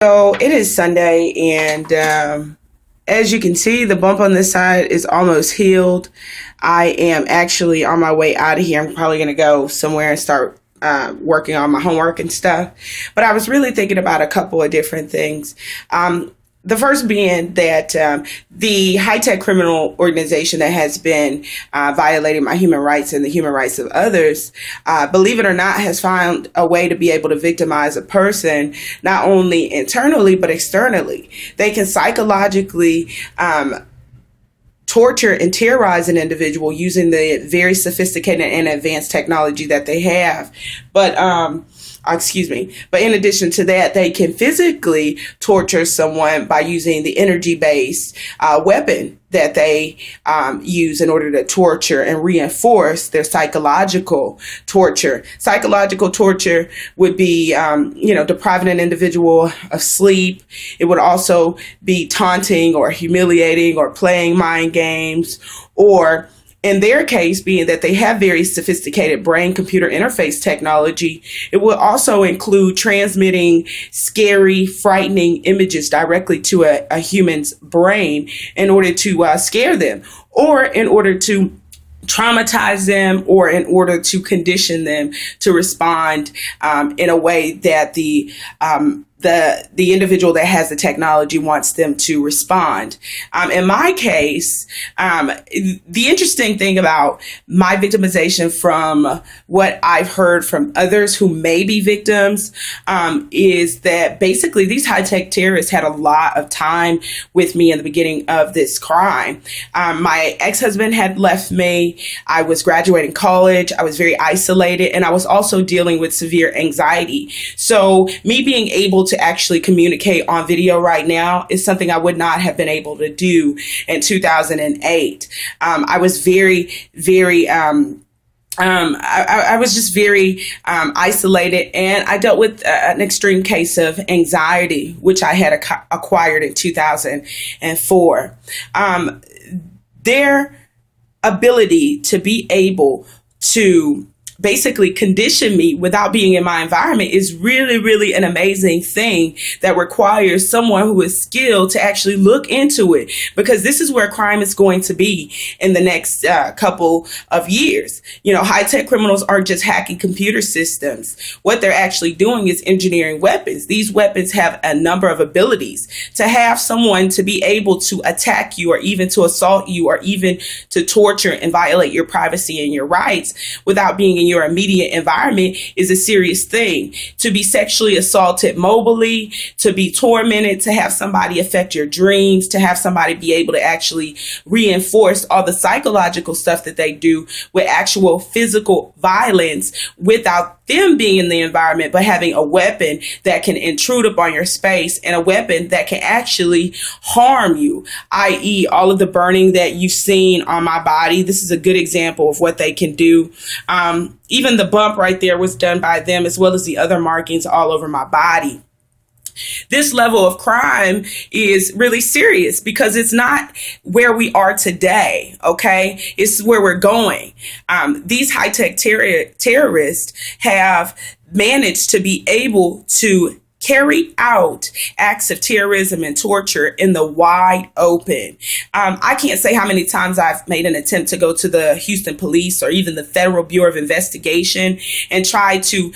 So it is Sunday, and as you can see, the bump on this side is almost healed. I am actually on my way out of here. I'm probably going to go somewhere and start working on my homework and stuff. But I was really thinking about a couple of different things. The first being that the high-tech criminal organization that has been violating my human rights and the human rights of others, believe it or not, has found a way to be able to victimize a person, not only internally, but externally. They can psychologically torture and terrorize an individual using the very sophisticated and advanced technology that they have. But in addition to that, they can physically torture someone by using the energy-based weapon that they use in order to torture and reinforce their psychological torture. Psychological torture would be, depriving an individual of sleep. It would also be taunting or humiliating or playing mind games, or in their case, being that they have very sophisticated brain-computer interface technology, it will also include transmitting scary, frightening images directly to a human's brain in order to scare them, or in order to traumatize them, or in order to condition them to respond in a way that the individual that has the technology wants them to respond. In my case, the interesting thing about my victimization from what I've heard from others who may be victims is that basically these high-tech terrorists had a lot of time with me in the beginning of this crime. My ex-husband had left me. I was graduating college. I was very isolated, and I was also dealing with severe anxiety. So me being able to actually communicate on video right now is something I would not have been able to do in 2008. I was very, very, I was just very isolated, and I dealt with an extreme case of anxiety, which I had acquired in 2004. Their ability to be able to basically condition me without being in my environment is really, really an amazing thing that requires someone who is skilled to actually look into it, because this is where crime is going to be in the next couple of years. High-tech criminals aren't just hacking computer systems. What they're actually doing is engineering weapons. These weapons have a number of abilities. To have someone to be able to attack you, or even to assault you, or even to torture and violate your privacy and your rights without being in your immediate environment is a serious thing. To be sexually assaulted mobily, to be tormented, to have somebody affect your dreams, to have somebody be able to actually reinforce all the psychological stuff that they do with actual physical violence without them being in the environment, but having a weapon that can intrude upon your space, and a weapon that can actually harm you, i.e. all of the burning that you've seen on my body. This is a good example of what they can do. Even the bump right there was done by them, as well as the other markings all over my body. This level of crime is really serious because it's not where we are today, okay? It's where we're going. These high-tech terrorists have managed to be able to carry out acts of terrorism and torture in the wide open. I can't say how many times I've made an attempt to go to the Houston Police or even the Federal Bureau of Investigation and try to,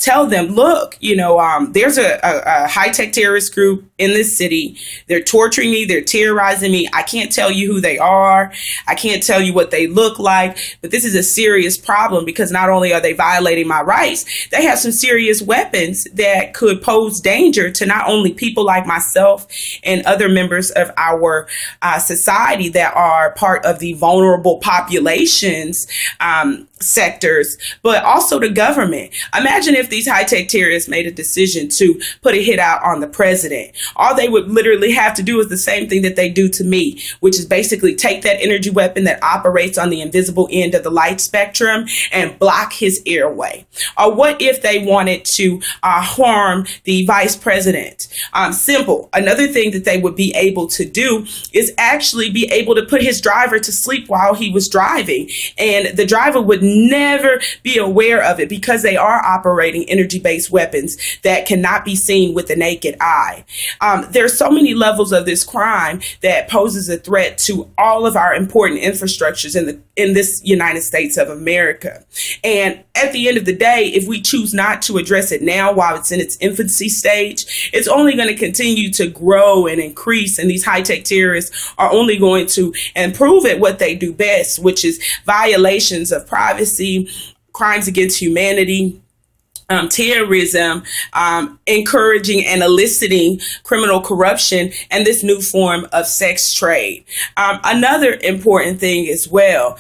tell them, look, there's a high-tech terrorist group in this city. They're torturing me. They're terrorizing me. I can't tell you who they are. I can't tell you what they look like. But this is a serious problem, because not only are they violating my rights, they have some serious weapons that could pose danger to not only people like myself and other members of our society that are part of the vulnerable populations sectors, but also the government. Imagine if these high-tech terrorists made a decision to put a hit out on the president. All they would literally have to do is the same thing that they do to me, which is basically take that energy weapon that operates on the invisible end of the light spectrum and block his airway. Or what if they wanted to harm the vice president? Simple. Another thing that they would be able to do is actually be able to put his driver to sleep while he was driving, and the driver would never be aware of it because they are operating energy-based weapons that cannot be seen with the naked eye. There's so many levels of this crime that poses a threat to all of our important infrastructures in this United States of America. And at the end of the day, if we choose not to address it now while it's in its infancy stage, it's only going to continue to grow and increase. And these high-tech terrorists are only going to improve at what they do best, which is violations of privacy, crimes against humanity, terrorism, encouraging and eliciting criminal corruption, and this new form of sex trade. Another important thing as well,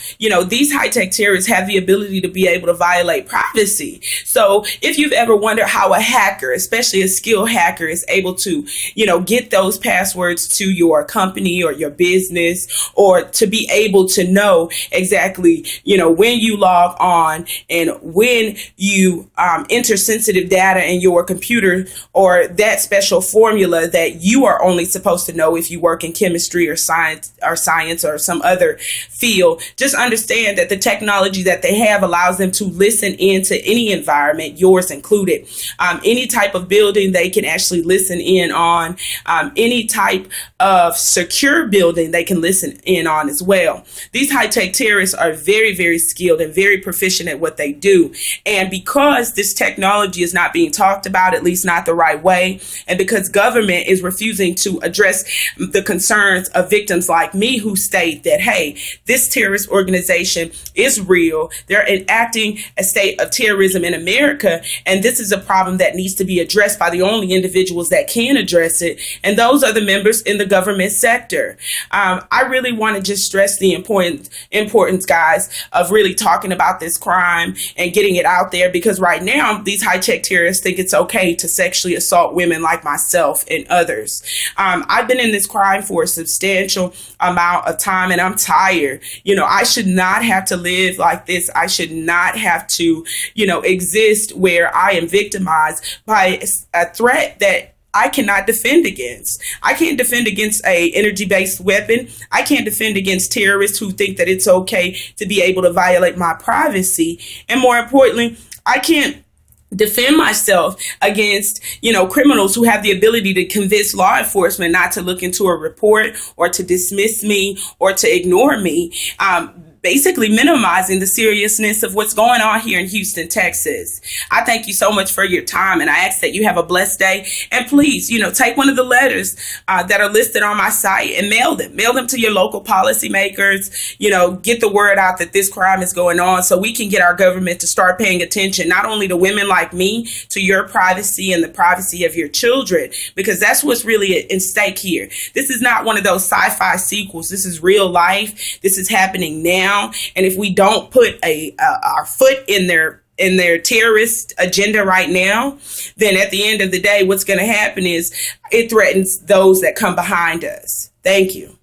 these high-tech terrorists have the ability to be able to violate privacy. So if you've ever wondered how a hacker, especially a skilled hacker, is able to, get those passwords to your company or your business, or to be able to know exactly, when you log on and when you enter sensitive data in your computer, or that special formula that you are only supposed to know if you work in chemistry or science or some other field, just understand that the technology that they have allows them to listen into any environment, yours included. Any type of building they can actually listen in on, any type of secure building they can listen in on as well. These high-tech terrorists are very, very skilled and very proficient at what they do. And because this technology is not being talked about, at least not the right way, and because government is refusing to address the concerns of victims like me who state that, hey, this terrorist organization is real, they're enacting a state of terrorism in America, and this is a problem that needs to be addressed by the only individuals that can address it, and those are the members in the government sector. I really want to just stress the importance, guys, of really talking about this crime and getting it out there, because right now these high-tech terrorists think it's okay to sexually assault women like myself and others. I've been in this crime for a substantial amount of time, and I'm tired. I should not have to live like this. I should not have to, exist where I am victimized by a threat that I cannot defend against. I can't defend against a energy-based weapon. I can't defend against terrorists who think that it's okay to be able to violate my privacy. And more importantly, I can't defend myself against, criminals who have the ability to convince law enforcement not to look into a report or to dismiss me or to ignore me. Basically minimizing the seriousness of what's going on here in Houston, Texas. I thank you so much for your time, and I ask that you have a blessed day. And please, take one of the letters that are listed on my site and mail them. Mail them to your local policymakers. Get the word out that this crime is going on so we can get our government to start paying attention, not only to women like me, to your privacy and the privacy of your children, because that's what's really at stake here. This is not one of those sci-fi sequels. This is real life. This is happening now. And if we don't put our foot in their terrorist agenda right now, then at the end of the day, what's going to happen is it threatens those that come behind us. Thank you.